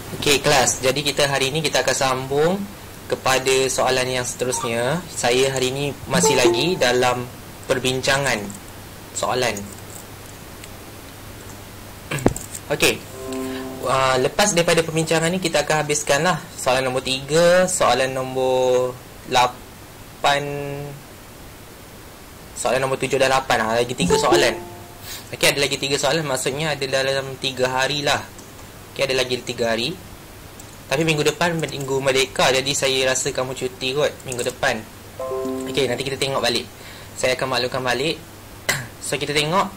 Okey kelas, jadi kita hari ini kita akan sambung kepada soalan yang seterusnya. Saya hari ini masih lagi dalam perbincangan soalan. Okey, lepas daripada perbincangan ni kita akan habiskanlah soalan nombor 3, soalan nombor 8, soalan nombor 7 dan 8. Lagi 3 soalan. Okey, ada lagi 3 soalan, maksudnya ada dalam 3 hari lah. Okay, ada lagi 3 hari. Tapi minggu depan minggu Merdeka, jadi saya rasa kamu cuti kot minggu depan. Okay, nanti kita tengok balik. Saya akan maklumkan balik. So, kita tengok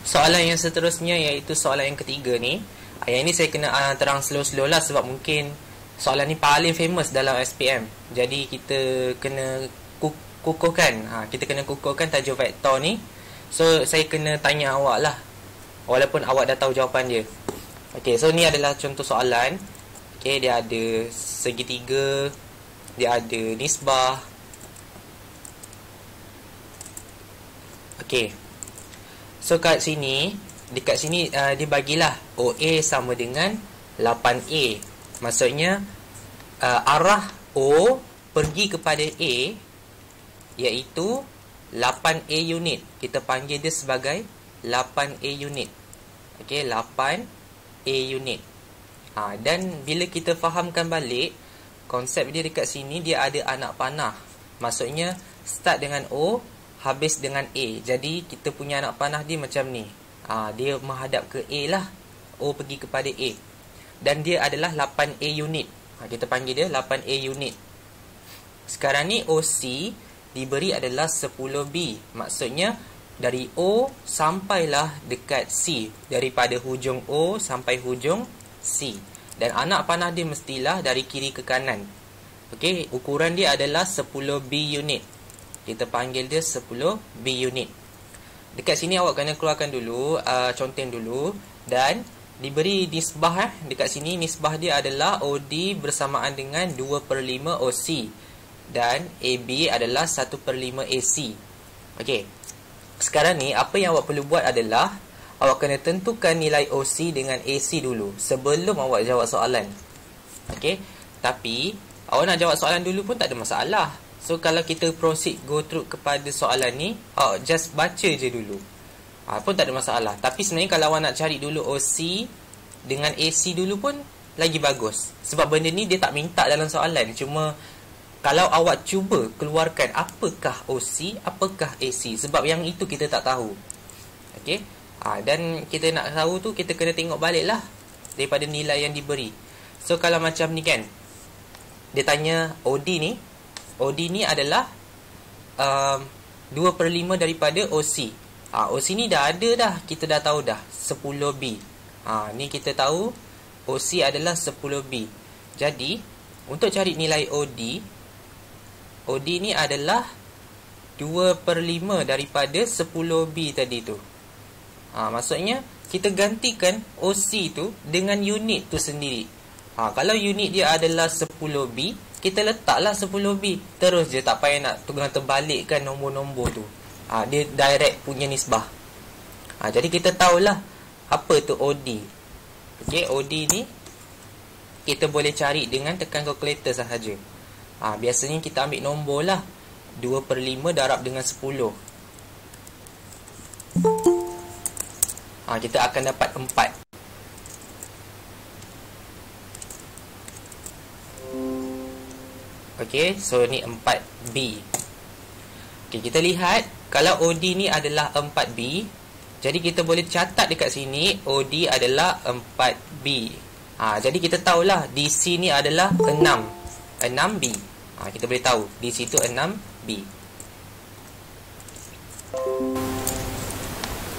soalan yang seterusnya, iaitu soalan yang ketiga ni. Yang ini saya kena terang slow-slow lah, sebab mungkin soalan ni paling famous dalam SPM. Jadi kita kena kukuhkan. Kita kena kukuhkan tajuk vektor ni. So, saya kena tanya awak lah, walaupun awak dah tahu jawapan dia. Okey, so ni adalah contoh soalan. Okey, dia ada segitiga, dia ada nisbah. Okey. So kat sini, dekat sini dia bagilah OA sama dengan 8A. Maksudnya arah O pergi kepada A iaitu 8A unit. Kita panggil dia sebagai 8A unit. Okey, 8A unit. Dan bila kita fahamkan balik konsep dia dekat sini, dia ada anak panah. Maksudnya start dengan O, habis dengan A. Jadi kita punya anak panah dia macam ni. Dia menghadap ke A lah. O pergi kepada A. Dan dia adalah 8A unit. Kita panggil dia 8A unit. Sekarang ni OC diberi adalah 10B. Maksudnya dari O sampailah dekat C. Daripada hujung O sampai hujung C. Dan anak panah dia mestilah dari kiri ke kanan. Okey, ukuran dia adalah 10B unit. Kita panggil dia 10B unit. Dekat sini awak kena keluarkan dulu contoh dulu. Dan diberi nisbah. Dekat sini nisbah dia adalah OD bersamaan dengan 2/5 OC. Dan AB adalah 1/5 AC. Okey, sekarang ni apa yang awak perlu buat adalah awak kena tentukan nilai OC dengan AC dulu sebelum awak jawab soalan. Okey, tapi awak nak jawab soalan dulu pun tak ada masalah. So kalau kita proceed go through kepada soalan ni, awak just baca je dulu, pun tak ada masalah. Tapi sebenarnya kalau awak nak cari dulu OC dengan AC dulu pun lagi bagus, sebab benda ni dia tak minta dalam soalan. Cuma kalau awak cuba keluarkan apakah OC, apakah AC, sebab yang itu kita tak tahu. Okey, dan kita nak tahu tu kita kena tengok balik lah daripada nilai yang diberi. So kalau macam ni kan, dia tanya OD ni adalah 2/5 daripada OC. OC ni dah ada dah, kita dah tahu dah 10B. Ni kita tahu OC adalah 10B. Jadi untuk cari nilai OD ni adalah 2/5 daripada 10B tadi tu. Maksudnya kita gantikan OC tu dengan unit tu sendiri. Kalau unit dia adalah 10B, kita letaklah 10B. Terus je, tak payah nak terbalikkan nombor-nombor tu. Dia direct punya nisbah. Jadi kita tahulah apa tu OD. Okey, OD ni kita boleh cari dengan tekan kalkulator sahaja. Biasanya kita ambil nombor lah, 2/5 darab dengan 10. Kita akan dapat 4. Okey, so ni 4B. Okey, kita lihat kalau OD ni adalah 4B, jadi kita boleh catat dekat sini OD adalah 4B. Jadi kita tahulah DC ni adalah 6B. Kita boleh tahu di situ 6B.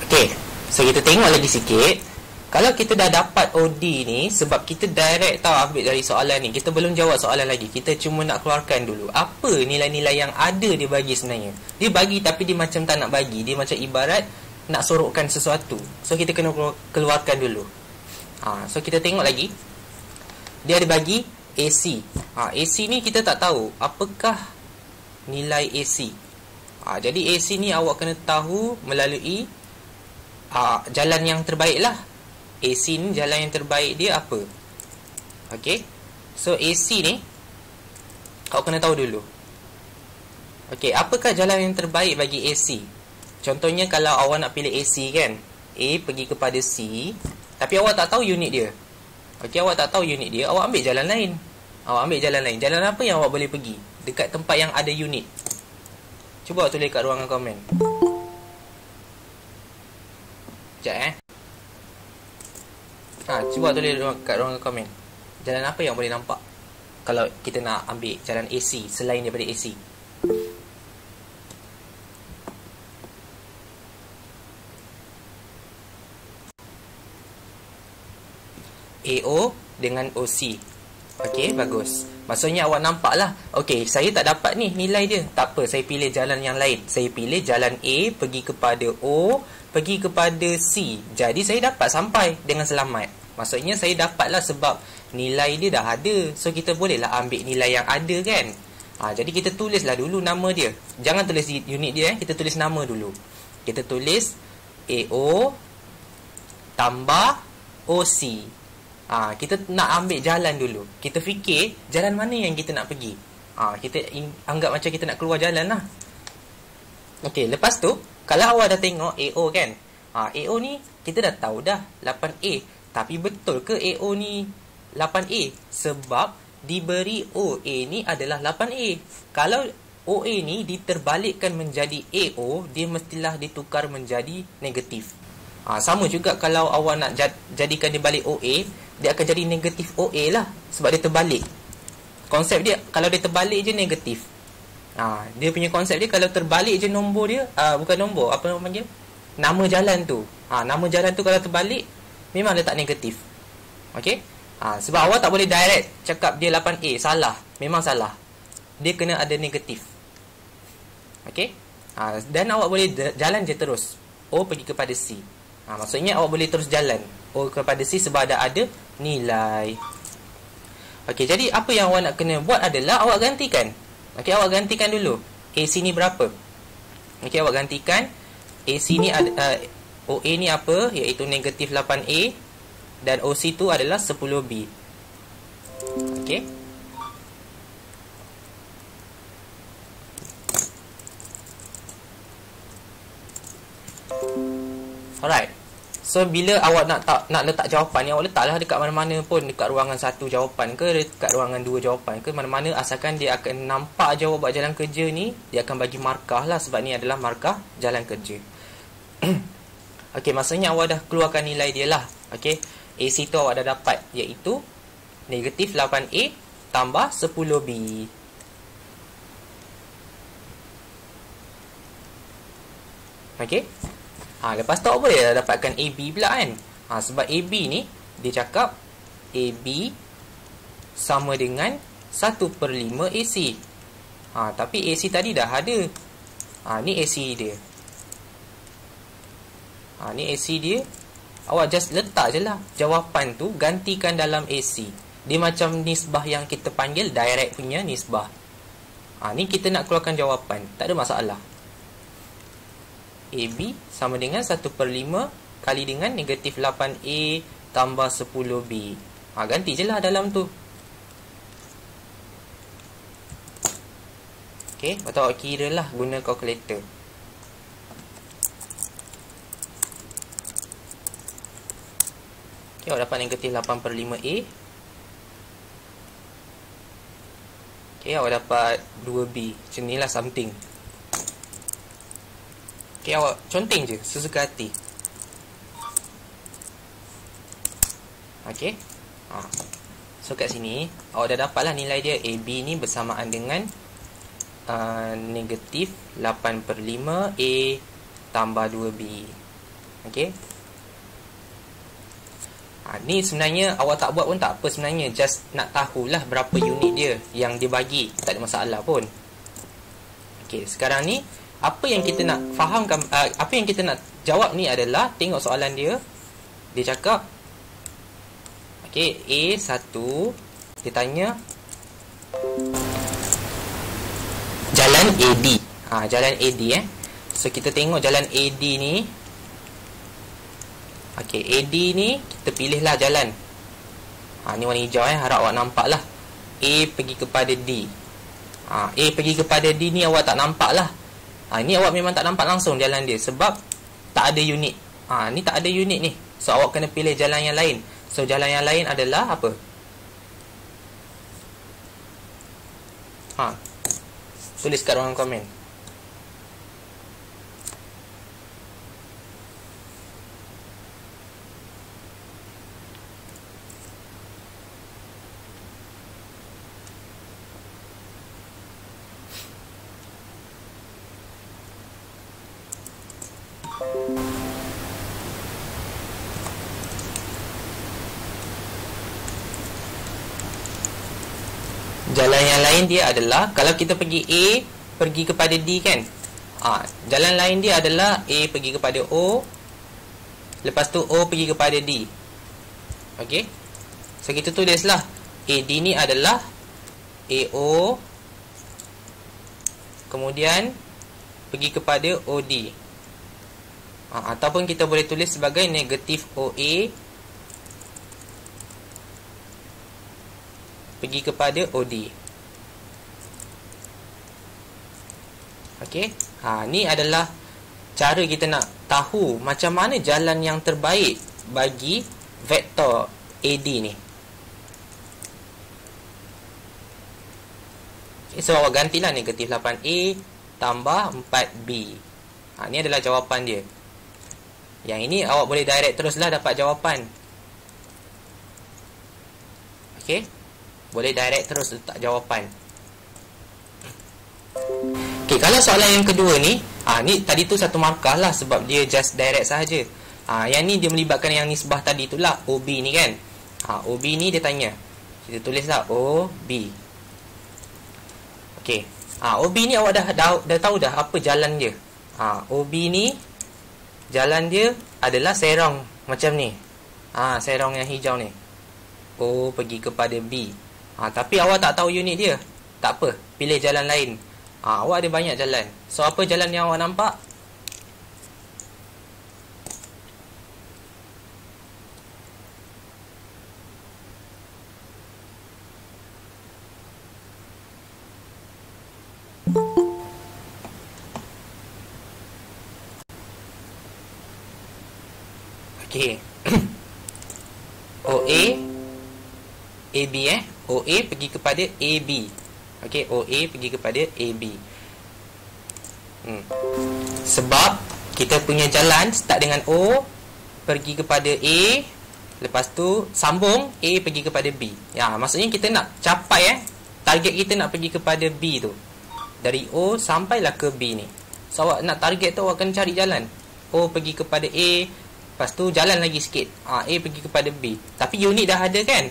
Okey, so kita tengok lagi sikit. Kalau kita dah dapat OD ni, sebab kita direct tahu ambil dari soalan ni, kita belum jawab soalan lagi, kita cuma nak keluarkan dulu apa nilai-nilai yang ada dia bagi sebenarnya. Dia bagi tapi dia macam tak nak bagi. Dia macam ibarat nak sorokkan sesuatu. So kita kena keluarkan dulu. So kita tengok lagi. Dia ada bagi AC. AC ni kita tak tahu apakah nilai AC. Jadi AC ni awak kena tahu melalui jalan yang terbaik lah. AC ni jalan yang terbaik dia apa? Okey. So AC ni kau kena tahu dulu. Okey, apakah jalan yang terbaik bagi AC? Contohnya kalau awak nak pilih AC kan, A pergi kepada C, tapi awak tak tahu unit dia. Okey, awak tak tahu unit dia, awak ambil jalan lain. Awak ambil jalan lain. Jalan apa yang awak boleh pergi dekat tempat yang ada unit? Cuba awak tulis kat ruangan komen. Sekejap cuba tulis kat ruangan komen. Jalan apa yang boleh nampak kalau kita nak ambil jalan AC selain daripada AC? AO dengan OC. Okey, bagus. Maksudnya awak nampak lah. Okey, saya tak dapat ni nilai dia. Tak apa, saya pilih jalan yang lain. Saya pilih jalan A pergi kepada O, pergi kepada C. Jadi saya dapat sampai dengan selamat. Maksudnya saya dapatlah sebab nilai dia dah ada. So kita bolehlah ambil nilai yang ada kan. Jadi kita tulislah dulu nama dia. Jangan tulis unit dia kita tulis nama dulu. Kita tulis AO tambah OC. Kita nak ambil jalan dulu. Kita fikir jalan mana yang kita nak pergi. Kita anggap macam kita nak keluar jalan lah. Okey, lepas tu kalau awak dah tengok AO kan, AO ni kita dah tahu dah 8A. Tapi betul ke AO ni 8A? Sebab diberi OA ni adalah 8A. Kalau OA ni diterbalikkan menjadi AO, dia mestilah ditukar menjadi negatif. Sama juga kalau awak nak jadikan dia balik OA, dia akan jadi negatif OA lah. Sebab dia terbalik. Konsep dia, kalau dia terbalik je negatif. Dia punya konsep dia, kalau terbalik je nombor dia, bukan nombor, apa nama panggil? Nama jalan tu. Nama jalan tu kalau terbalik, memang letak negatif. Okey? Sebab awak tak boleh direct cakap dia 8A. Salah. Memang salah. Dia kena ada negatif. Okey? Dan awak boleh jalan je terus. O pergi kepada C. Maksudnya awak boleh terus jalan O kepada C sebab ada nilai. Okey, jadi apa yang awak nak kena buat adalah awak gantikan. Okey, awak gantikan dulu. AC ni berapa? Okey, awak gantikan. AC ni OA ni apa? Iaitu negatif 8A. Dan OC tu adalah 10B. Okey. Alright. So bila awak nak letak jawapan ni, awak letaklah dekat mana-mana pun, dekat ruangan 1 jawapan ke, dekat ruangan 2 jawapan ke, mana-mana asalkan dia akan nampak jawab buat jalan kerja ni, dia akan bagi markah lah sebab ni adalah markah jalan kerja. Okey, maksudnya awak dah keluarkan nilai dia lah. Okey, AC tu awak dah dapat iaitu negatif 8A tambah 10B. Okey. Lepas tu awak boleh dapatkan AB pula kan. Sebab AB ni dia cakap AB sama dengan 1/5 AC. Tapi AC tadi dah ada. Ni AC dia. Ni AC dia. Awak just letak je lah jawapan tu, gantikan dalam AC. Dia macam nisbah yang kita panggil direct punya nisbah. Ni kita nak keluarkan jawapan, tak ada masalah. AB sama dengan 1/5 kali dengan negatif 8A tambah 10B. Ganti je lah dalam tu. Okey, atau awak kira lah guna kalkulator. Okey, awak dapat negatif 8/5A. Okey, awak dapat 2B. Macam ni lah something. Okey, awak conteng je sesuka hati. Okey. So kat sini awak dah dapat lah nilai dia. AB ni bersamaan dengan negatif 8/5A tambah 2B. Okey. Ni sebenarnya awak tak buat pun tak apa sebenarnya. Just nak tahulah berapa unit dia yang dia bagi. Tak ada masalah pun. Okey, sekarang ni apa yang kita nak fahamkan, apa yang kita nak jawab ni adalah, tengok soalan dia. Dia cakap, okey, A1, dia tanya jalan AD. Jalan AD So kita tengok jalan AD ni. Okey, AD ni kita pilihlah jalan. Ni warna hijau harap awak nampak lah. A pergi kepada D. A pergi kepada D ni awak tak nampak lah. Ni awak memang tak nampak langsung jalan dia sebab tak ada unit. Ni tak ada unit ni. So awak kena pilih jalan yang lain. So jalan yang lain adalah apa? Tulis kat ruangan komen. Jalan yang lain dia adalah, kalau kita pergi A pergi kepada D kan, jalan lain dia adalah A pergi kepada O, lepas tu O pergi kepada D. Okey, so kita tulislah AD ni adalah AO, kemudian pergi kepada OD. Ataupun kita boleh tulis sebagai negatif OA pergi kepada OD. Okey, ni adalah cara kita nak tahu macam mana jalan yang terbaik bagi vektor AD ni. So awak gantilah negatif 8A tambah 4B. Ni adalah jawapan dia. Yang ini awak boleh direct teruslah dapat jawapan. Okey, boleh direct terus letak jawapan. Okey, kalau soalan yang kedua ni, ni tadi tu satu markah lah sebab dia just direct sahaja. Yang ni dia melibatkan yang nisbah tadi tu lah, OB ni kan. OB ni dia tanya. Kita tulislah OB. Okey. OB ni awak dah tahu dah apa jalan dia. OB ni jalan dia adalah serong macam ni. Serong yang hijau ni. O pergi kepada B. Tapi awak tak tahu unit dia. Tak apa, pilih jalan lain. Awak ada banyak jalan. So apa jalan yang awak nampak? Okey. OA AB OA pergi kepada AB. Okey, OA pergi kepada AB. Sebab kita punya jalan start dengan O, pergi kepada A, lepas tu sambung A pergi kepada B. Maksudnya kita nak capai target kita nak pergi kepada B tu. Dari O sampailah ke B ni. So awak nak target tu awak kena cari jalan. O pergi kepada A, lepas tu jalan lagi sikit. A pergi kepada B. Tapi unit dah ada kan?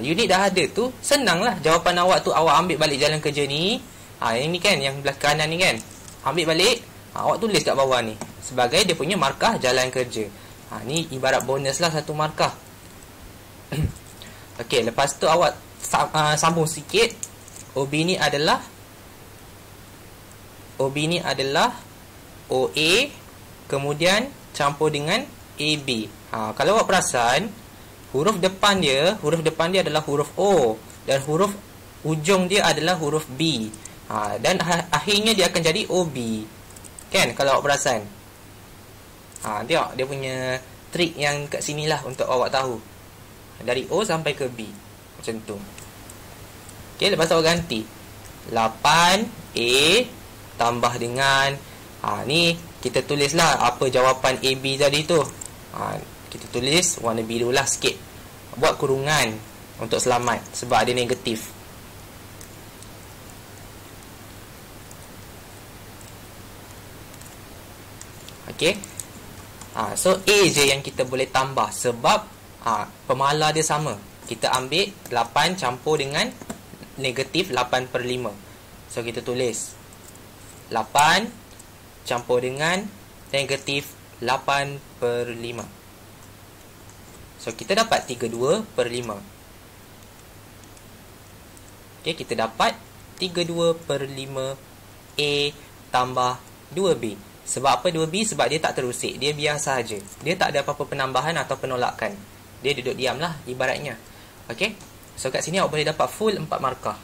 Unit dah ada tu, senanglah jawapan awak tu. Awak ambil balik jalan kerja ni. Yang ni kan, yang belah kanan ni kan. Ambil balik, awak tulis kat bawah ni sebagai dia punya markah jalan kerja. Ni ibarat bonus lah satu markah. Okey, lepas tu awak sambung sikit. OB ni adalah OA, kemudian campur dengan AB. Kalau awak perasan, huruf depan dia adalah huruf O, dan huruf ujung dia adalah huruf B. Dan akhirnya dia akan jadi OB. Kan, kalau awak perasan. Tengok dia punya trik yang kat sini lah untuk awak tahu. Dari O sampai ke B. Macam tu. Okay, lepas tu awak ganti 8A tambah dengan ni kita tulislah apa jawapan AB tadi tu. Kita tulis warna biru lah sikit. Buat kurungan untuk selamat sebab ada negatif. Okay. So A je yang kita boleh tambah sebab pemala dia sama. Kita ambil 8 campur dengan negatif 8/5. So kita tulis 8 campur dengan negatif 8/5. So kita dapat 32/5. Okay, kita dapat 32/5 A tambah 2B. Sebab apa 2B? Sebab dia tak terusik. Dia biasa saja. Dia tak ada apa-apa penambahan atau penolakan. Dia duduk diam lah ibaratnya. Okey. So kat sini awak boleh dapat full 4 markah.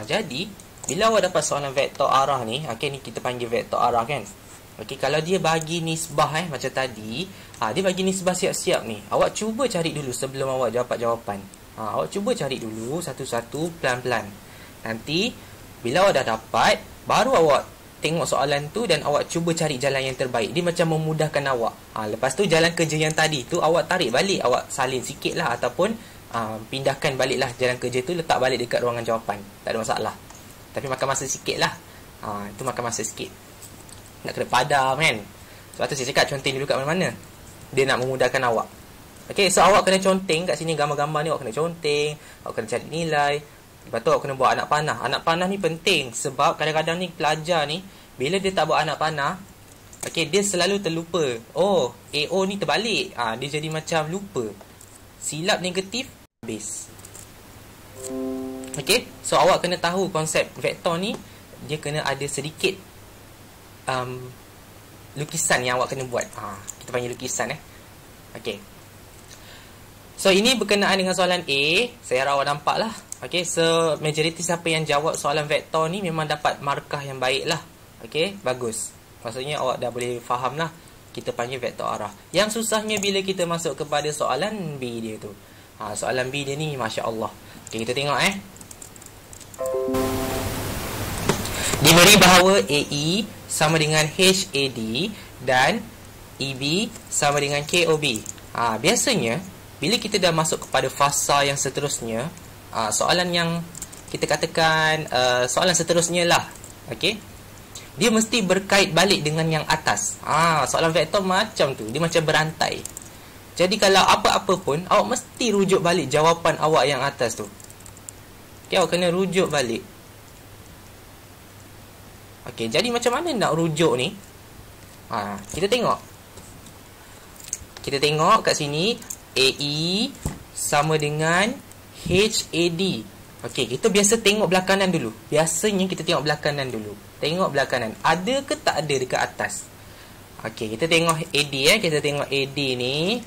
Jadi bila awak dapat soalan vektor arah ni, okey, ni kita panggil vektor arah kan. Okey, kalau dia bagi nisbah macam tadi, dia bagi nisbah siap-siap ni. Awak cuba cari dulu sebelum awak dapat jawapan. Awak cuba cari dulu satu-satu pelan-pelan. Nanti bila awak dah dapat, baru awak tengok soalan tu dan awak cuba cari jalan yang terbaik. Dia macam memudahkan awak. Lepas tu jalan kerja yang tadi tu awak tarik balik, awak salin sikit lah ataupun pindahkan balik lah jalan kerja tu, letak balik dekat ruangan jawapan. Tak ada masalah. Tapi makan masa sikit lah. Itu makan masa sikit. Nak kena padam kan. Sebab tu saya cakap conteng dulu kat mana-mana. Dia nak memudahkan awak. Okay, so awak kena conteng kat sini gambar-gambar ni, awak kena conteng, awak kena cari nilai. Lepas tu awak kena buat anak panah. Anak panah ni penting sebab kadang-kadang ni pelajar ni bila dia tak buat anak panah, okay, dia selalu terlupa. Oh, AO ni terbalik. Dia jadi macam lupa. Silap negatif habis. Okay, so awak kena tahu konsep vektor ni. Dia kena ada sedikit lukisan yang awak kena buat. Kita panggil lukisan Okay. So ini berkenaan dengan soalan A. Saya harap awak nampak lah. Okay, so majoriti siapa yang jawab soalan vektor ni memang dapat markah yang baik lah. Okay, bagus. Maksudnya awak dah boleh faham lah. Kita panggil vektor arah. Yang susahnya bila kita masuk kepada soalan B dia tu. Soalan B dia ni Masya Allah. Okay, kita tengok Diberi bahawa AE sama dengan HAD dan EB sama dengan KOB. Biasanya bila kita dah masuk kepada fasa yang seterusnya, soalan yang kita katakan soalan seterusnya lah, okay, dia mesti berkait balik dengan yang atas. Soalan vektor macam tu, dia macam berantai. Jadi kalau apa-apa pun awak mesti rujuk balik jawapan awak yang atas tu. Okay, awak kena rujuk balik. Okay, jadi macam mana nak rujuk ni? Kita tengok kat sini AE sama dengan HAD. Okey, kita biasa tengok belakangan dulu. Biasanya kita tengok belakangan dulu. Tengok belakangan. Ada ke tak ada dekat atas? Okey, kita tengok AD kita tengok AD ni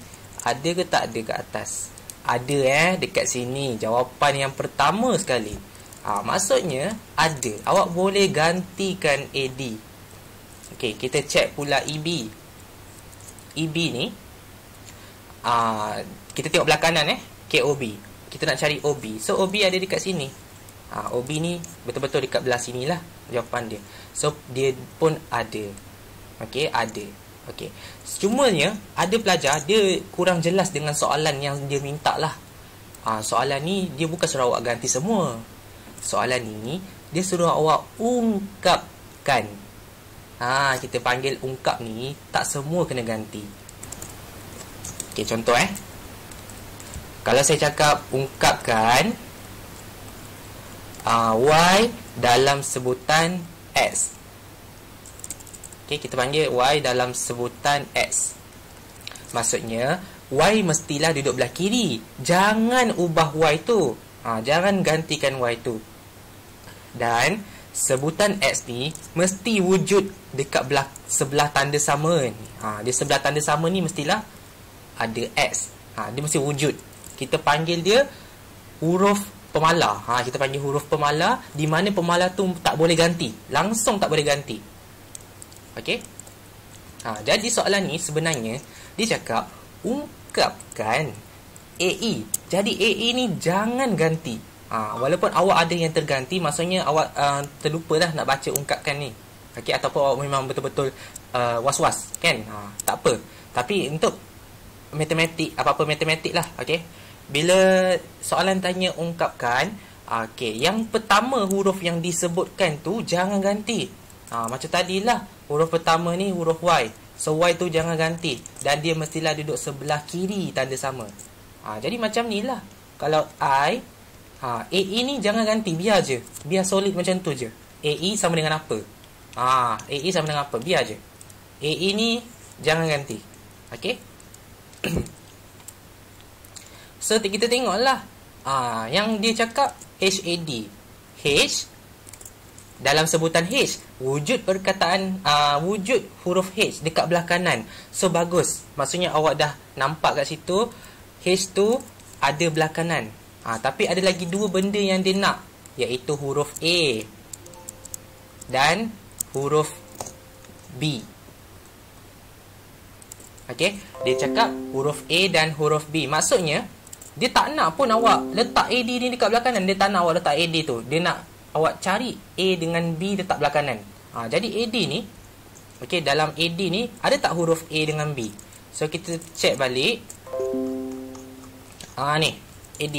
ada ke tak ada dekat atas? Ada dekat sini. Jawapan yang pertama sekali. Maksudnya ada. Awak boleh gantikan AD. Okey, kita check pula EB. EB ni kita tengok belakangan KOB. Kita nak cari OB. So OB ada dekat sini. OB ni betul-betul dekat belah sinilah jawapan dia. So dia pun ada. Okey, ada. Okey. Cumanya ada pelajar dia kurang jelas dengan soalan yang dia minta lah. Soalan ni dia bukan suruh awak ganti semua. Soalan ni dia suruh awak ungkapkan. Kita panggil ungkap ni, tak semua kena ganti. Okey, contoh kalau saya cakap ungkapkan Y dalam sebutan X. Okey, kita panggil Y dalam sebutan X. Maksudnya Y mestilah duduk belah kiri. Jangan ubah Y tu. Jangan gantikan Y tu. Dan sebutan X ni mesti wujud dekat sebelah tanda sama ni. Di sebelah tanda sama ni mestilah ada X. Dia mesti wujud. Kita panggil dia huruf pemala. Kita panggil huruf pemala, di mana pemala tu tak boleh ganti. Langsung tak boleh ganti. Okey. Jadi soalan ni sebenarnya dia cakap ungkapkan AE. Jadi AE ni jangan ganti. Walaupun awak ada yang terganti, maksudnya awak terlupa dah nak baca ungkapkan ni. Okey, ataupun awak memang betul-betul was-was kan. Tak apa. Tapi untuk matematik, apa-apa matematik lah, okey. Bila soalan tanya ungkapkan, okey, yang pertama huruf yang disebutkan tu jangan ganti. Macam tadilah, huruf pertama ni huruf Y. So Y tu jangan ganti dan dia mestilah duduk sebelah kiri tanda sama. Jadi macam ni lah. Kalau I, AE ni jangan ganti, biar je. Biar solid macam tu je. AE sama dengan apa? AE sama dengan apa? Biar je. AE ni jangan ganti. Okey. So kita tengoklah. Yang dia cakap HAD. H dalam sebutan H, wujud perkataan wujud huruf H dekat belah kanan. So bagus. Maksudnya awak dah nampak kat situ H tu ada belah kanan. Tapi ada lagi dua benda yang dia nak, iaitu huruf A dan huruf B. Okey, dia cakap huruf A dan huruf B. Maksudnya dia tak nak pun awak letak AD ni dekat belah kanan. Dia tak nak awak letak AD tu. Dia nak awak cari A dengan B letak belah kanan. Jadi AD ni, okey, dalam AD ni ada tak huruf A dengan B? So kita check balik. Ni AD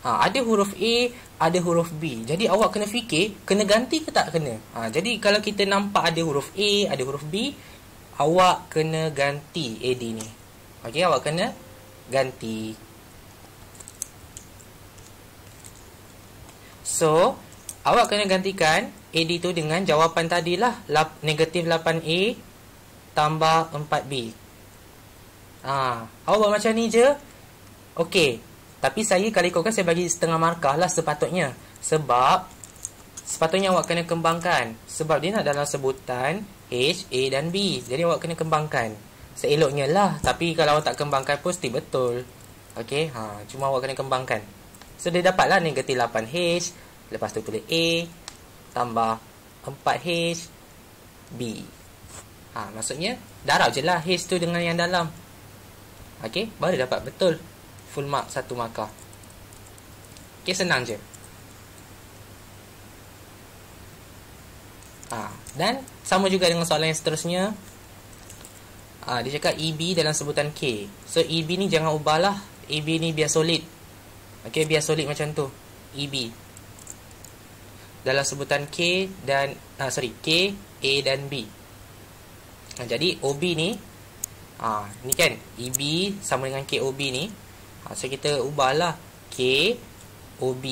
ada huruf A, ada huruf B. Jadi awak kena fikir, kena ganti ke tak kena. Jadi kalau kita nampak ada huruf A, ada huruf B, awak kena ganti AD ni. Okey, awak kena ganti. So, awak kena gantikan AD tu dengan jawapan tadilah, negatif 8A tambah 4B. Awak buat macam ni je. Okey. Tapi saya kalau ikutkan, saya bagi setengah markah lah sepatutnya. Sebab sepatutnya awak kena kembangkan. Sebab dia nak dalam sebutan H, A dan B. Jadi awak kena kembangkan seeloknya lah. Tapi kalau awak tak kembangkan pun still betul. Okey, cuma awak kena kembangkan. So dia dapatlah negatif 8H. Lepas tu tulis A tambah 4H B. Maksudnya darab je lah H tu dengan yang dalam. Okey, baru dapat betul full mark 1 markah. Okey, senang je. Dan sama juga dengan soalan yang seterusnya. Dia cakap EB dalam sebutan K. So EB ni jangan ubahlah. EB ni biar solid. Okey, biar solid macam tu. EB dalam sebutan K dan K, A dan B. Jadi OB ni ni kan EB sama dengan KOB ni. So kita ubahlah K OB.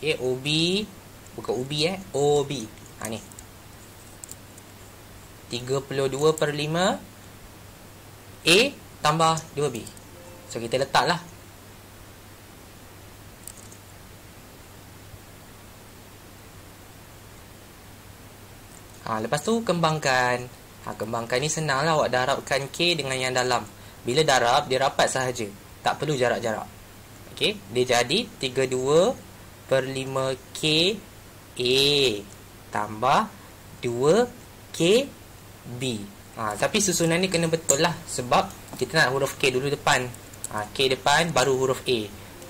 Okay, OB bukan OB OB. Ni 32/5 A tambah 2B. So kita letaklah. Lepas tu kembangkan. Kembangkan ni senang lah. Awak darabkan K dengan yang dalam. Bila darab, dia rapat sahaja. Tak perlu jarak-jarak. Okey, dia jadi 32/5K A tambah 2K B. Tapi susunan ni kena betul lah. Sebab kita nak huruf K dulu depan. K depan baru huruf A.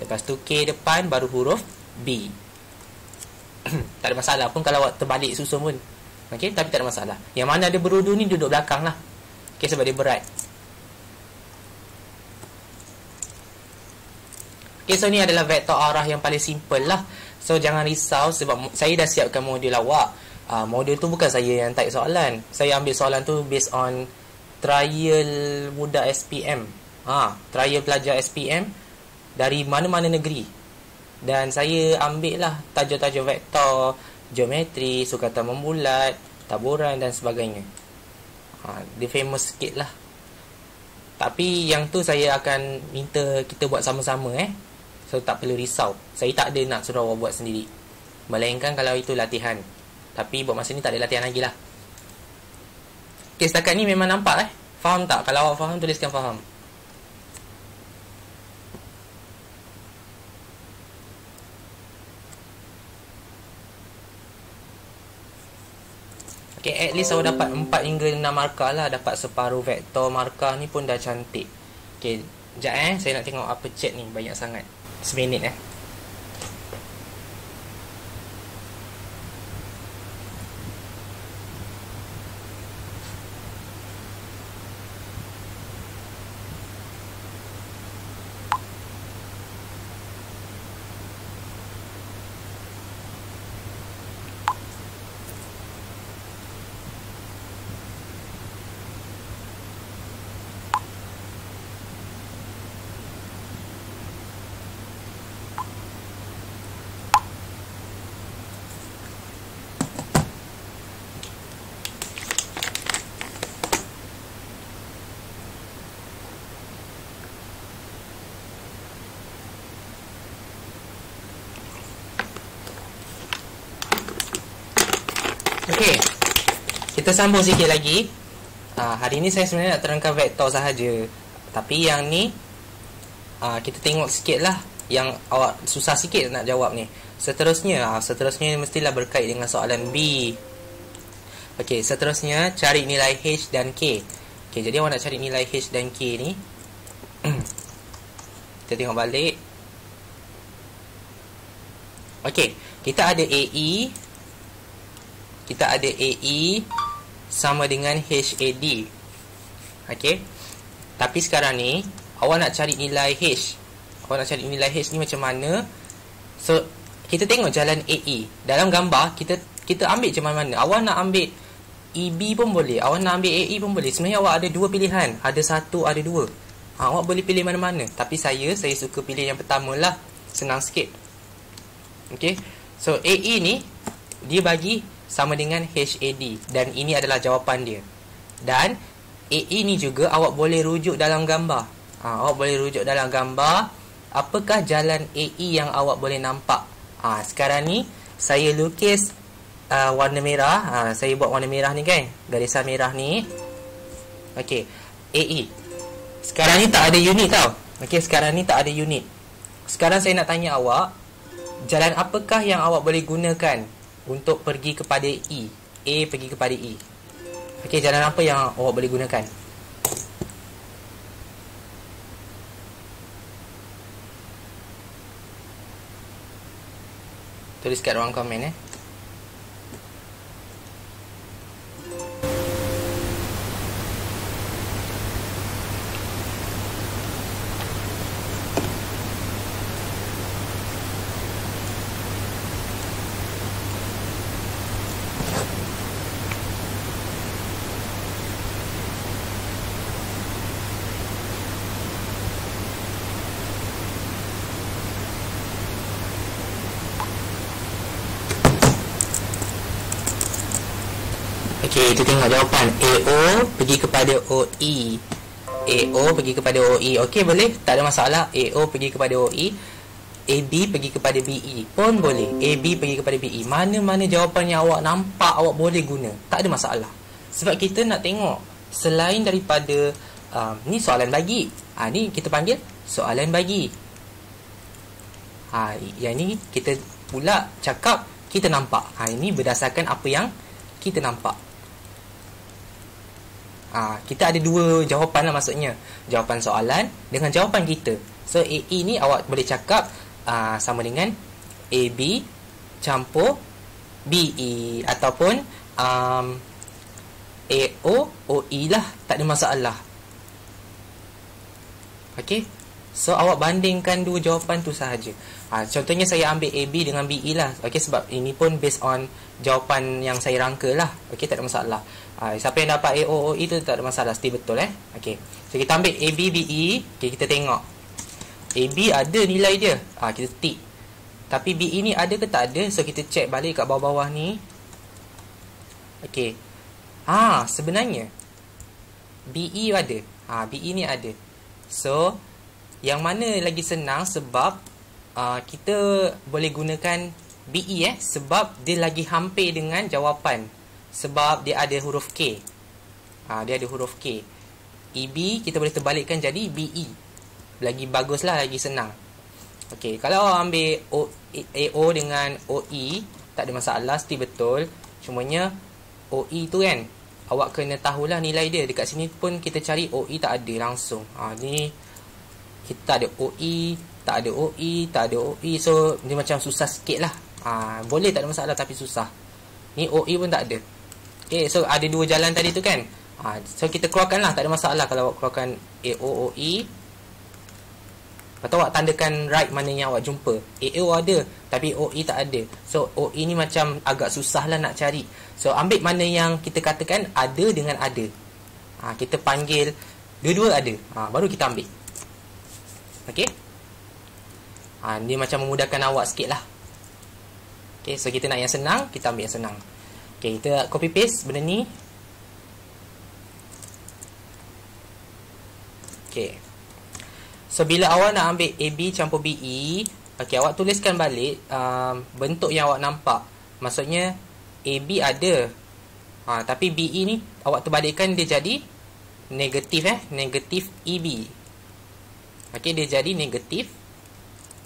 Lepas tu K depan baru huruf B. Tak ada masalah pun kalau awak terbalik susun pun. Okey, tapi tak ada masalah. Yang mana ada berudu ni duduk belakang lah. Okey, sebab dia berat. Okey, so ni adalah vektor arah yang paling simple lah. So jangan risau sebab saya dah siapkan modul awak. Modul tu bukan saya yang type soalan. Saya ambil soalan tu based on trial muda SPM. Trial pelajar SPM dari mana-mana negeri. Dan saya ambil lah tajuk-tajuk vektor, geometri, sukatan membulat, taburan dan sebagainya. Dia famous sikit lah. Tapi yang tu saya akan minta kita buat sama-sama So tak perlu risau. Saya tak ada nak suruh awak buat sendiri. Melainkan kalau itu latihan. Tapi buat masa ni tak ada latihan lagi lah. Okay, setakat ni memang nampak Faham tak? Kalau awak faham, tuliskan faham. Okay, at least awak dapat 4 hingga 6 markah lah. Dapat separuh vektor markah ni pun dah cantik. Okay, sekejap saya nak tengok apa chat ni. Banyak sangat. Seminit Okey, kita sambung sikit lagi. Hari ni saya sebenarnya nak terangkan vektor sahaja. Tapi yang ni kita tengok sikit lah yang awak susah sikit nak jawab ni. Seterusnya mestilah berkait dengan soalan B. Okey, seterusnya cari nilai H dan K. Okey, jadi awak nak cari nilai H dan K ni. Kita tengok balik. Okey, kita ada AE. Kita ada AE sama dengan HAD. Okey. Tapi sekarang ni awak nak cari nilai H. Awak nak cari nilai H ni macam mana? So, kita tengok jalan AE. Dalam gambar, kita ambil je mana-mana. Awak nak ambil EB pun boleh. Awak nak ambil AE pun boleh. Sebenarnya awak ada dua pilihan. Ada satu, ada dua. Awak boleh pilih mana-mana. Tapi saya suka pilih yang pertama lah. Senang sikit. Okay. So, AE ni, dia bagi sama dengan HAD. Dan ini adalah jawapan dia. Dan, AE ni juga awak boleh rujuk dalam gambar. Awak boleh rujuk dalam gambar. Apakah jalan AE yang awak boleh nampak? Sekarang ni saya lukis warna merah. Saya buat warna merah ni kan, garisan merah ni. Okey, AE. Sekarang ni tak ada unit tau. Okey, sekarang ni tak ada unit. Sekarang saya nak tanya awak, jalan apakah yang awak boleh gunakan untuk pergi kepada E? A pergi kepada E. Okey, jalan apa yang awak boleh gunakan? Tulis kat ruang komen Okey, kita tengok jawapan. AO pergi kepada OE. AO pergi kepada OE. Okey, boleh? Tak ada masalah. AO pergi kepada OE. AB pergi kepada BE pun boleh. AB pergi kepada BE. Mana-mana jawapan yang awak nampak awak boleh guna. Tak ada masalah. Sebab kita nak tengok selain daripada ni soalan bagi. Ni kita panggil soalan bagi. Yang ni kita pula cakap kita nampak. Ini berdasarkan apa yang kita nampak. Kita ada dua jawapan lah maksudnya. Jawapan soalan dengan jawapan kita. So, AE ni awak boleh cakap sama dengan AB campur BE. Ataupun AO OE lah. Tak ada masalah. Okay. So, awak bandingkan dua jawapan tu sahaja. Contohnya saya ambil AB dengan BE lah. Okay, sebab ini pun based on jawapan yang saya rangka lah. Okay, tak ada masalah. Siapa yang dapat AO OE tu tak ada masalah. Still betul Okay. So, kita ambil AB BE. Okay, kita tengok. AB ada nilai dia. Kita tick. Tapi BE ni ada ke tak ada? So, kita check balik kat bawah-bawah ni. Okay. Sebenarnya BE ada. BE ni ada. So, yang mana lagi senang sebab kita boleh gunakan BE sebab dia lagi hampir dengan jawapan. Sebab dia ada huruf K. Dia ada huruf K. EB kita boleh terbalikkan jadi BE. Lagi baguslah, lagi senang. Okey, kalau ambil AO dengan OE tak ada masalah, mesti betul. Cumanya OE tu kan, awak kena tahulah nilai dia. Dekat sini pun kita cari OE tak ada langsung. Ni kita ada OE, tak ada OE, tak ada OE. So, dia macam susah sikit lah. Boleh tak ada masalah tapi susah. Ni OE pun tak ada. Okay, so ada dua jalan tadi tu kan. So, kita keluarkan lah. Tak ada masalah kalau awak keluarkan AO, OE. Atau awak tandakan right mana yang awak jumpa. AO ada, tapi OE tak ada. So, OE ni macam agak susah lah nak cari. So, ambil mana yang kita katakan ada dengan ada. Kita panggil dua-dua ada. Baru kita ambil. Okay. Dia macam memudahkan awak sikit lah. Okay, so kita nak yang senang, kita ambil yang senang. Okay, kita copy paste benda ni. Okay. So, bila awak nak ambil AB campur BE, okay, awak tuliskan balik bentuk yang awak nampak. Maksudnya, AB ada. Tapi BE ni, awak terbalikkan dia jadi negatif, negatif EB. Okay, dia jadi negatif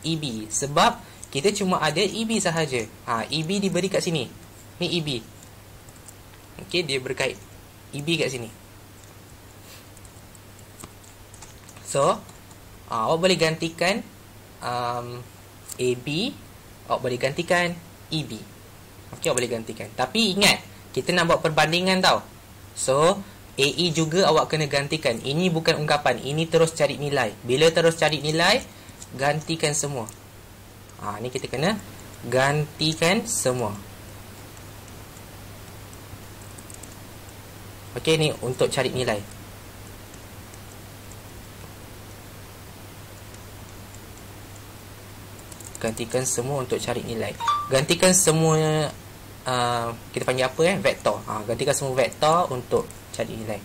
EB. Sebab kita cuma ada EB sahaja. EB diberi kat sini. Ni EB. Okey, dia berkait EB kat sini. So, awak boleh gantikan AB, awak boleh gantikan EB. Okey, awak boleh gantikan. Tapi ingat, kita nak buat perbandingan tau. So, AE juga awak kena gantikan. Ini bukan ungkapan, ini terus cari nilai. Bila terus cari nilai, gantikan semua. Ni kita kena gantikan semua. Okey, ni untuk cari nilai. Gantikan semua untuk cari nilai. Gantikan semua, kita panggil apa vektor. Gantikan semua vektor untuk cari nilai.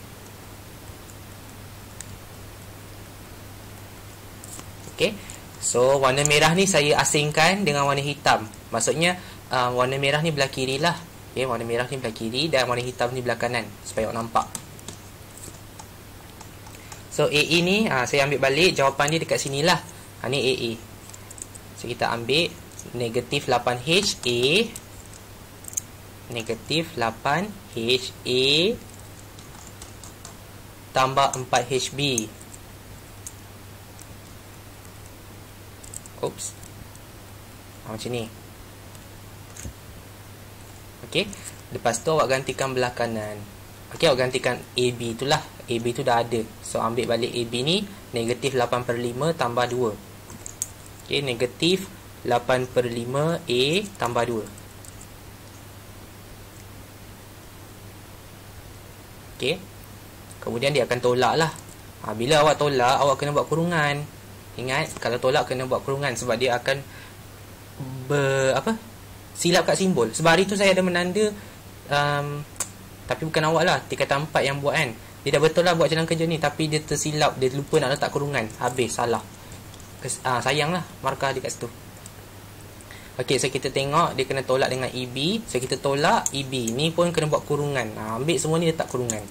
Okey. So, warna merah ni saya asingkan dengan warna hitam. Maksudnya, warna merah ni belah kiri lah. Okay, warna merah ni belah kiri dan warna hitam ni belah kanan. Supaya awak nampak. So, AE ni, saya ambil balik. Jawapan dia dekat sini lah. Ni AE. So, kita ambil negatif 8HA. Negatif 8HA tambah 4HB. Oops. Macam ni. Okey. Lepas tu awak gantikan belah kanan. Okey, awak gantikan AB tu lah. AB tu dah ada. So, ambil balik AB ni. Negatif 8/5 tambah 2. Okey, negatif 8/5A tambah 2. Okey. Kemudian dia akan tolak lah. Bila awak tolak, awak kena buat kurungan. Ingat, kalau tolak kena buat kurungan. Sebab dia akan silap kat simbol. Sebab hari tu saya ada menanda, tapi bukan awak lah, tingkatan 4 yang buat kan. Dia dah betul lah buat jalan kerja ni, tapi dia tersilap. Dia lupa nak letak kurungan. Habis, salah. Sayang lah markah dia kat situ. Okey, so kita tengok dia kena tolak dengan EB. So kita tolak EB. Ni pun kena buat kurungan. Ambil semua ni letak kurungan.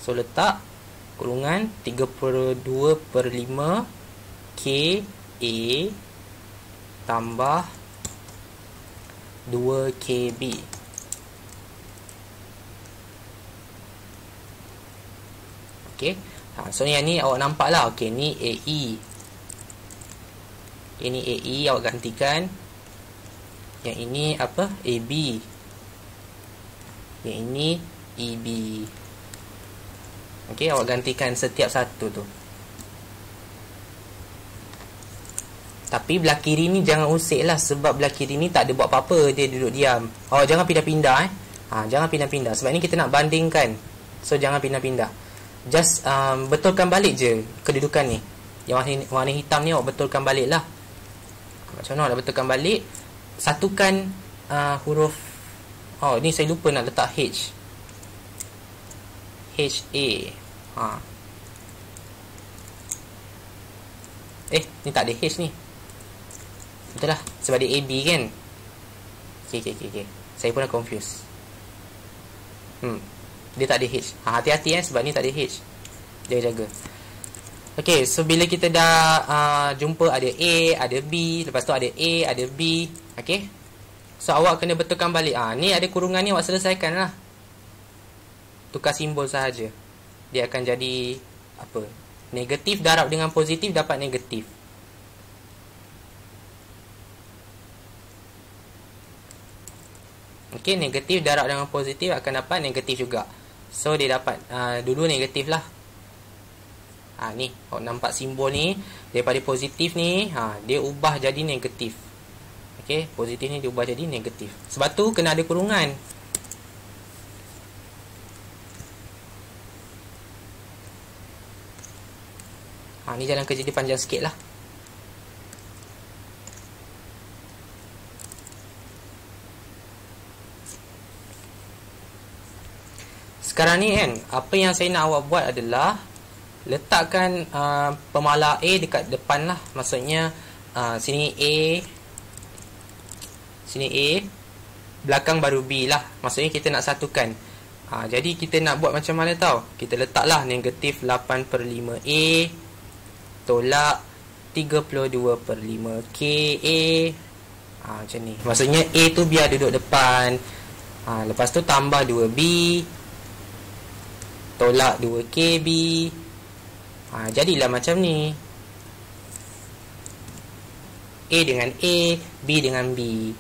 So letak kurungan 32/5 KA tambah 2KB. Okey. So yang ni awak nampak lah. Okey, ni AE. Ini AE awak gantikan. Yang ini apa? AB. Yang ini EB. Okey, awak gantikan setiap satu tu. Tapi belah kiri ni jangan usik lah. Sebab belah kiri ni tak ada buat apa-apa. Dia duduk diam. Awak jangan pindah-pindah jangan pindah-pindah. Sebab ni kita nak bandingkan. So jangan pindah-pindah. Just betulkan balik je kedudukan ni. Yang warna hitam ni awak betulkan balik lah. Macam mana nak betulkan balik? Satukan huruf. Ni saya lupa nak letak H. HA. Ni tak ada H ni. Betul lah. Sebab dia AB kan. Okay. Saya pun dah confuse. Dia tak ada H. Hati-hati sebab ni tak ada H. Jaga-jaga. Okay, so bila kita dah jumpa ada A, ada B, lepas tu ada A, ada B. Okay. So awak kena betulkan balik. Ni ada kurungan ni awak selesaikan lah. Tukar simbol sahaja. Dia akan jadi apa? Negatif darab dengan positif dapat negatif. Okay, negatif darab dengan positif akan dapat negatif juga. So dia dapat dulu negatif lah. Ni awak nampak simbol ni daripada positif ni dia ubah jadi negatif. Okay, positif ni dia ubah jadi negatif. Sebab tu kena ada kurungan. Ni jalan kerja dia panjang sikit lah. Sekarang ni kan, apa yang saya nak awak buat adalah letakkan pemalar A dekat depan lah. Maksudnya sini A, sini A, belakang baru B lah. Maksudnya kita nak satukan. Jadi kita nak buat macam mana tau? Kita letaklah negatif 8/5A tolak 32/5 KA. Macam ni. Maksudnya A tu biar duduk depan. Lepas tu tambah 2B tolak 2KB. Jadilah macam ni. A dengan A, B dengan B.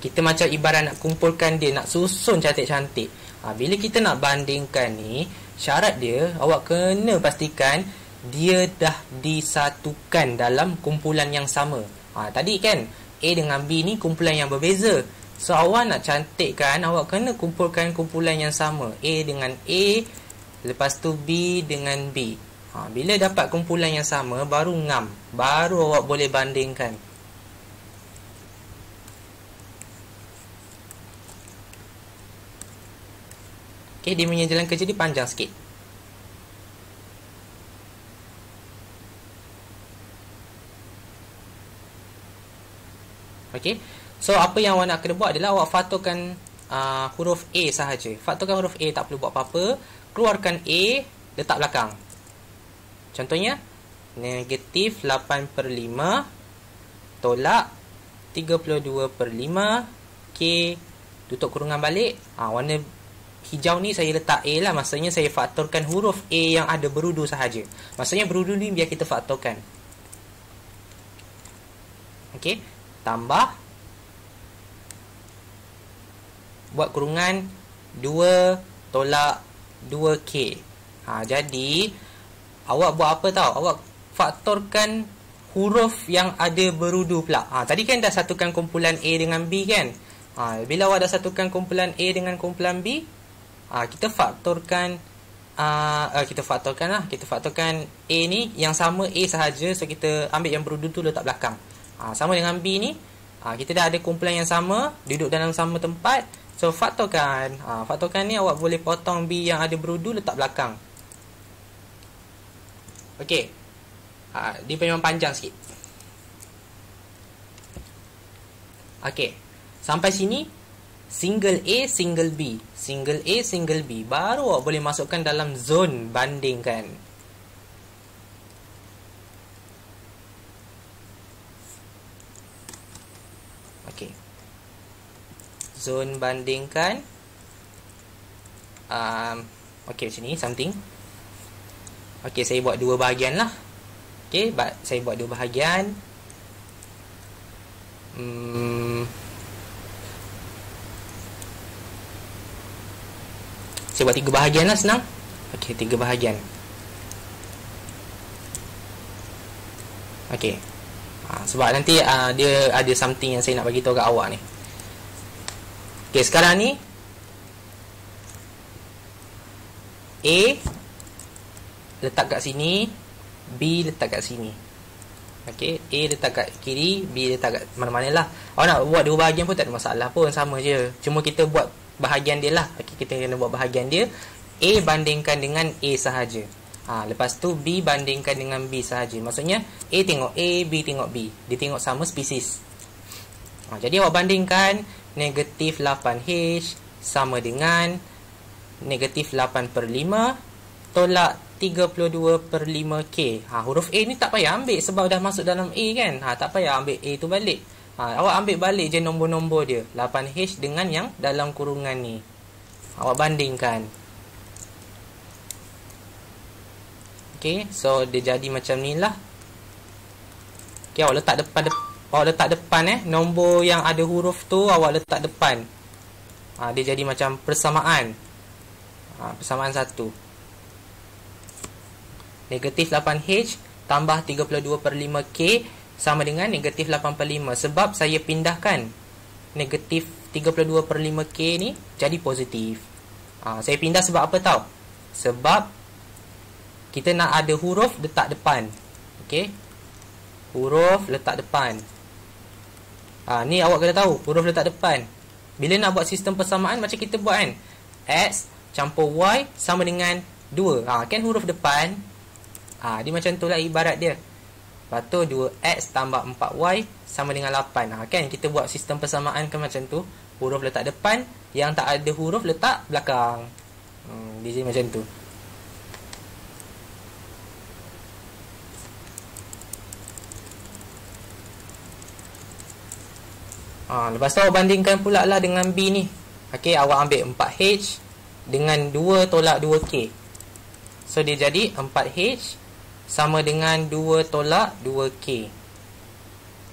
Kita macam ibarat nak kumpulkan dia, nak susun cantik-cantik. Bila kita nak bandingkan ni, syarat dia awak kena pastikan dia dah disatukan dalam kumpulan yang sama. Tadi kan A dengan B ni kumpulan yang berbeza. So awak nak cantikkan, awak kena kumpulkan kumpulan yang sama. A dengan A, lepas tu B dengan B. Bila dapat kumpulan yang sama, baru ngam, baru awak boleh bandingkan. Okay, dia punya jalan kerja dia panjang sikit. Okay, so apa yang awak nak kena buat adalah awak faktorkan huruf A sahaja. Faktorkan huruf A, tak perlu buat apa-apa. Keluarkan A, letak belakang. Contohnya, negatif 8/5 tolak 32/5 K, tutup kurungan balik. Warna hijau ni saya letak A lah. Maksudnya saya faktorkan huruf A yang ada berudu sahaja. Maksudnya berudu ni biar kita faktorkan. Okey, tambah, buat kurungan 2 tolak 2K. Jadi awak buat apa tau? Awak faktorkan huruf yang ada berudu pula. Tadi kan dah satukan kumpulan A dengan B kan? Bila awak dah satukan kumpulan A dengan kumpulan B, kita faktorkan kita faktorkan A ni yang sama A sahaja. So kita ambil yang berudu tu letak belakang. Sama dengan B ni, kita dah ada kumpulan yang sama, duduk dalam sama tempat. So faktorkan. Faktorkan ni awak boleh potong B yang ada berudu letak belakang. Okey. Dia memang panjang sikit. Okey. Sampai sini single A, single B. Single A, single B. Baru awak boleh masukkan dalam zon bandingkan. Okey. Zon bandingkan. Okey, macam ni something. Okey, saya buat dua bahagian lah. Okey, saya buat dua bahagian. Saya buat 3 bahagian lah, senang. Okey, 3 bahagian. Okey. Sebab nanti dia ada something yang saya nak bagi tahu kat awak ni. Okey, sekarang ni A letak kat sini, B letak kat sini. Okey, A letak kat kiri, B letak kat mana-mana lah. Awak nak buat dua bahagian pun tak ada masalah pun, sama je. Cuma kita buat bahagian dia lah. Okey, kita kena buat bahagian dia. A bandingkan dengan A sahaja. Lepas tu B bandingkan dengan B sahaja. Maksudnya A tengok A, B tengok B. Dia tengok sama spesies. Jadi awak bandingkan negatif 8H sama dengan negatif 8/5 tolak 32/5K. Huruf A ni tak payah ambil sebab dah masuk dalam A kan. Tak payah ambil A tu balik. Awak ambil balik je nombor-nombor dia. 8H dengan yang dalam kurungan ni. Awak bandingkan. Okay, so dia jadi macam ni lah. Okay, awak letak depan nombor yang ada huruf tu awak letak depan. Dia jadi macam persamaan. Persamaan 1. Negatif 8H tambah 32/5K sama dengan negatif 8/5. Sebab saya pindahkan negatif 32/5K ni jadi positif. Saya pindah sebab apa tau? Sebab kita nak ada huruf letak depan. Okey, huruf letak depan. Ni awak kena tahu huruf letak depan. Bila nak buat sistem persamaan macam kita buat kan, X campur Y sama dengan 2. Kan huruf depan. Dia macam tu lah ibarat dia. Lepas tu 2X tambah 4Y sama dengan 8. Kan kita buat sistem persamaan kan macam tu. Huruf letak depan, yang tak ada huruf letak belakang. Dia jadi macam tu. Lepas tu awak bandingkan pula lah dengan B ni. Okey, awak ambil 4H dengan 2 tolak 2K. So dia jadi 4H sama dengan 2 tolak 2K.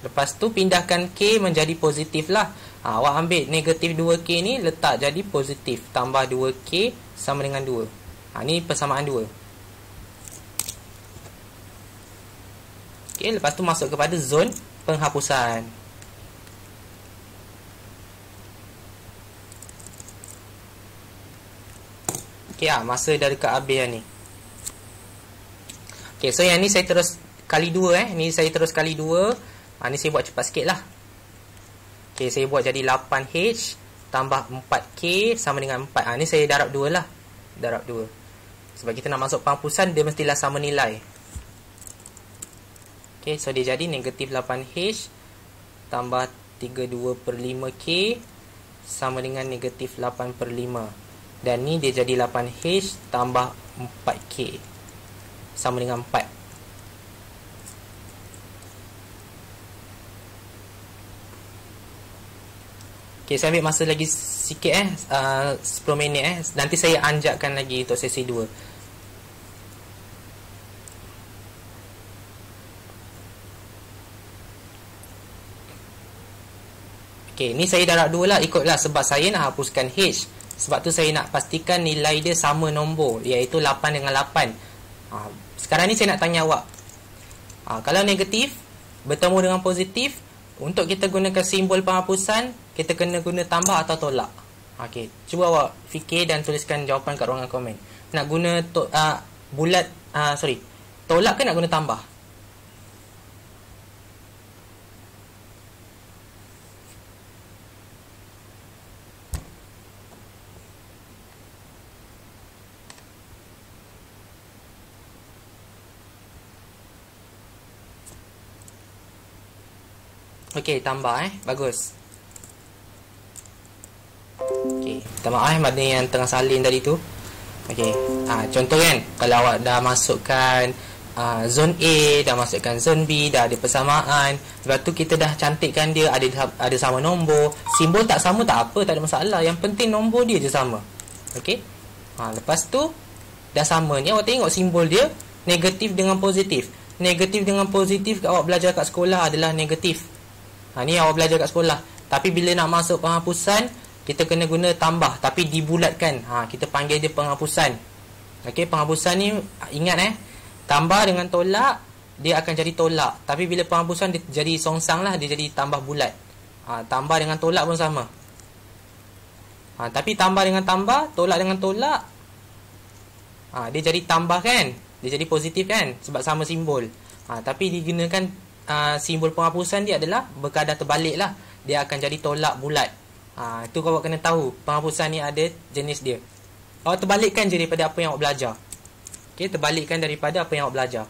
Lepas tu pindahkan K menjadi positif lah. Awak ambil negatif 2K ni letak jadi positif. Tambah 2K sama dengan 2. Ni persamaan 2. Okey, lepas tu masuk kepada zon penghapusan. Okey, masa dah dekat habis ni. Okey, so yang ni saya terus kali 2 Ni saya terus kali 2. Ni saya buat cepat sikit lah. Okey, saya buat jadi 8H tambah 4K sama dengan 4. Ni saya darab 2 lah. Darab 2. Sebab kita nak masuk penghapusan, dia mestilah sama nilai. Okey, so dia jadi negatif 8H tambah 32/5K sama dengan negatif 8/5. Dan ni dia jadi 8H tambah 4K sama dengan 4. Okay, saya ambil masa lagi sikit 10 minit Nanti saya anjakkan lagi untuk sesi 2. Okay, ni saya darab 2 lah. Ikutlah sebab saya nak hapuskan H. Sebab tu saya nak pastikan nilai dia sama nombor, iaitu 8 dengan 8. Sekarang ni saya nak tanya awak. Kalau negatif bertemu dengan positif, untuk kita gunakan simbol penghapusan, kita kena guna tambah atau tolak. Okey, cuba awak fikir dan tuliskan jawapan kat ruangan komen. Nak guna tolak ke nak guna tambah? Okey, tambah bagus. Okey, minta maaf pada yang tengah salin tadi tu. Okey, contoh kan, kalau awak dah masukkan zon A, dah masukkan zon B, dah ada persamaan. Lepas tu kita dah cantikkan dia, ada sama nombor. Simbol tak sama tak apa, tak ada masalah. Yang penting nombor dia je sama. Okey. Lepas tu dah sama ni, awak tengok simbol dia negatif dengan positif. Negatif dengan positif awak belajar kat sekolah adalah negatif. Ni awak belajar kat sekolah. Tapi bila nak masuk penghapusan, kita kena guna tambah tapi dibulatkan. Kita panggil dia penghapusan. Okey, penghapusan ni ingat tambah dengan tolak dia akan jadi tolak. Tapi bila penghapusan dia jadi songsang lah, dia jadi tambah bulat. Tambah dengan tolak pun sama. Tapi tambah dengan tambah, tolak dengan tolak, dia jadi tambah kan? Dia jadi positif kan? Sebab sama simbol. Tapi digunakan simbol penghapusan dia adalah berkadar terbalik lah. Dia akan jadi tolak bulat. Itu awak kena tahu. Penghapusan ni ada jenis dia. Awak terbalikkan je daripada apa yang awak belajar. Okay, terbalikkan daripada apa yang awak belajar.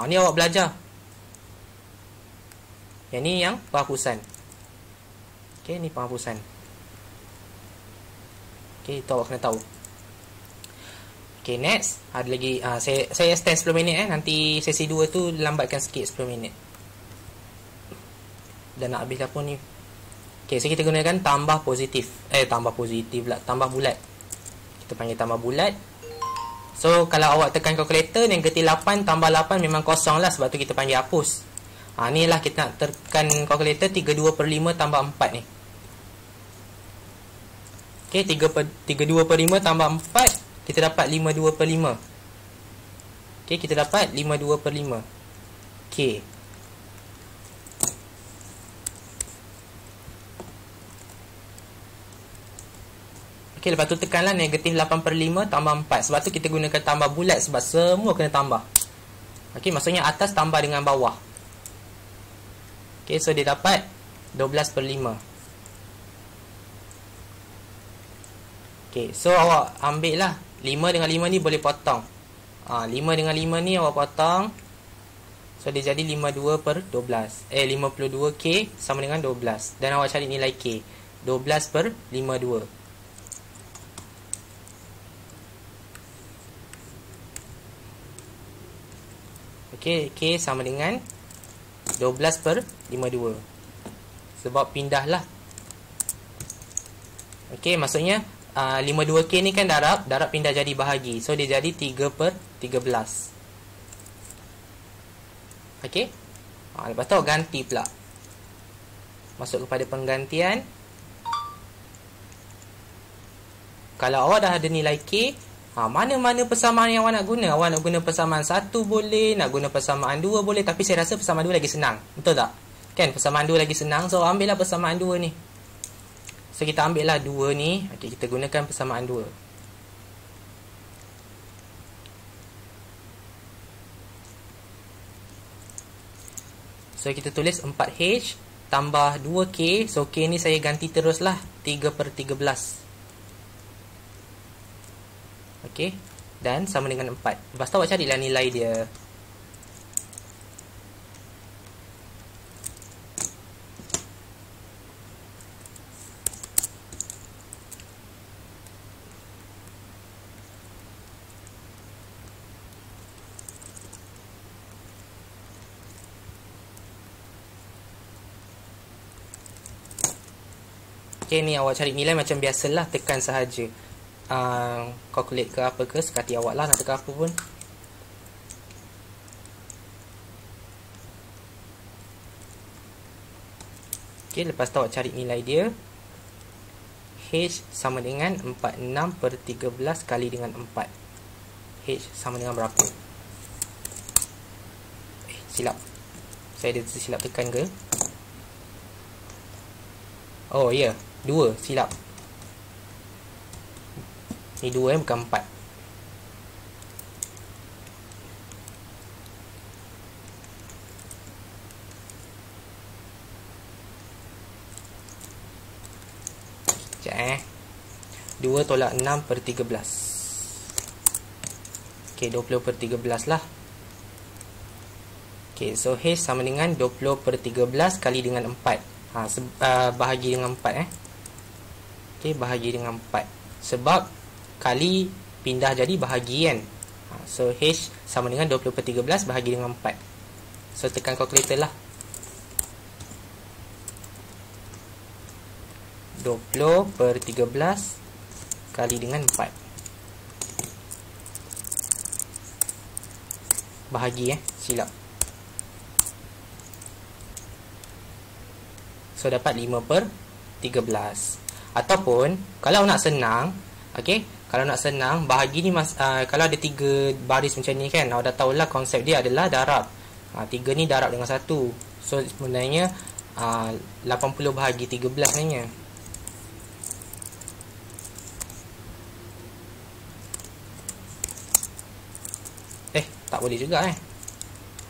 Ni awak belajar. Yang ni yang penghapusan. Okay, ni penghapusan. Okay, itu awak kena tahu. Okay, next. Ada lagi. Saya extend 10 minit Nanti sesi 2 tu lambatkan sikit 10 minit. Dah nak habis dah pun ni. Okay, so kita gunakan tambah positif. Tambah positif pula. Tambah bulat. Kita panggil tambah bulat. So, kalau awak tekan kalkulator, negatif 8 tambah 8 memang kosong lah. Sebab tu kita panggil hapus. Ni lah kita nak tekan kalkulator 32/5 tambah 4 ni. Okay, 32/5 tambah 4. Kita dapat 52/5. Okay, kita dapat 52/5. Okay. Okey, lepas tu tekanlah negatif 8/5 tambah 4. Sebab tu kita gunakan tambah bulat sebab semua kena tambah. Okey, maksudnya atas tambah dengan bawah. Okey, so dia dapat 12/5. Okey, so awak ambil lah 5 dengan 5 ni boleh potong. 5 dengan 5 ni awak potong. So dia jadi 52/12. 52K sama dengan 12. Dan awak cari nilai K. 12/52. Okey, K sama dengan 12/52. sebab pindah lah. Okey, maksudnya 52K ni kan darab pindah jadi bahagi. So dia jadi 3/13. Okey. Lepas tu ganti pula. Masuk kepada penggantian. Kalau awak dah ada nilai K, mana-mana persamaan yang awak nak guna. Awak nak guna persamaan 1 boleh, nak guna persamaan 2 boleh, tapi saya rasa persamaan 2 lagi senang. Betul tak? Kan persamaan 2 lagi senang, so ambillah persamaan 2 ni. So kita ambillah 2 ni. Okey, kita gunakan persamaan 2. So kita tulis 4H tambah 2K. So K ni saya ganti teruslah 3/13. Okey, dan sama dengan 4. Lepas tu awak carilah nilai dia. Okey, ni awak cari nilai macam biasalah, tekan sahaja. Calculate ke apa ke, sekati awak lah nak tekan apa pun. Okey, lepas tu awak cari nilai dia. H sama dengan 46/13 kali dengan 4. H sama dengan berapa? Silap. Saya ada silap tekan ke? Oh ya, 2 silap. Ni 2 bukan 4. Sekejap 2 tolak 6/13. Okey, 20/13 lah. Okey, so H sama dengan 20/13 kali dengan 4. Bahagi dengan 4 Okey, bahagi dengan 4. Sebab kali pindah jadi bahagi kan. So H sama dengan 20/13 bahagi dengan 4. So tekan kalkulator lah. 20/13 kali dengan 4. Bahagi silap. So dapat 5/13. Ataupun kalau nak senang, okey, kalau nak senang, bahagi ni kalau ada 3 baris macam ni kan, awak dah tahulah konsep dia adalah darab. 3 ni darab dengan 1. So sebenarnya 80 bahagi 13 sebenarnya. Tak boleh juga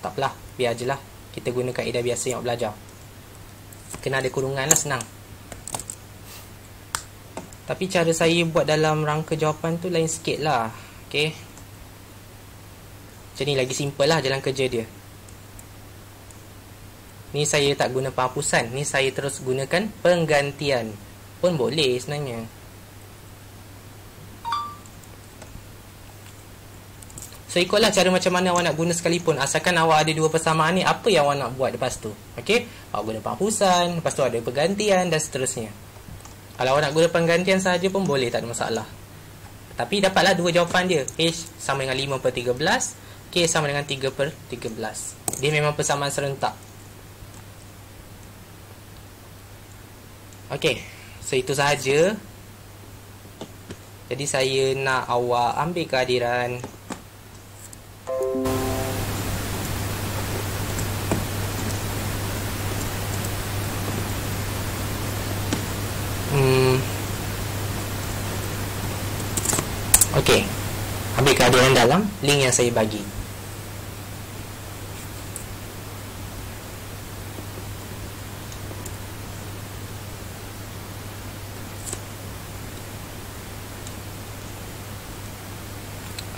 tak apalah, biar je lah. Kita guna kaedah biasa yang awak belajar. Kena ada kurungan lah, senang. Tapi cara saya buat dalam rangka jawapan tu lain sikit lah. Okay, macam ni lagi simple lah jalan kerja dia. Ni saya tak guna penghapusan, ni saya terus gunakan penggantian pun boleh sebenarnya. So ikutlah cara macam mana awak nak guna sekalipun, asalkan awak ada 2 persamaan ni, apa yang awak nak buat lepas tu. Okay, awak guna penghapusan, lepas tu ada penggantian dan seterusnya. Kalau awak nak guna penggantian sahaja pun boleh, tak ada masalah. Tapi dapatlah 2 jawapan dia. H sama dengan 5/13, K sama dengan 3/13. Dia memang persamaan serentak. Okey, so itu sahaja. Jadi saya nak awak ambil kehadiran. Okey, ambil kehadiran dalam link yang saya bagi.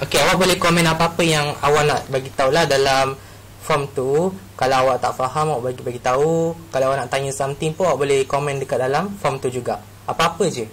Okey, awak boleh komen apa-apa yang awak nak bagi tahulah dalam form tu. Kalau awak tak faham, awak bagi tahu. Kalau awak nak tanya something pun, awak boleh komen dekat dalam form tu juga. Apa-apa je.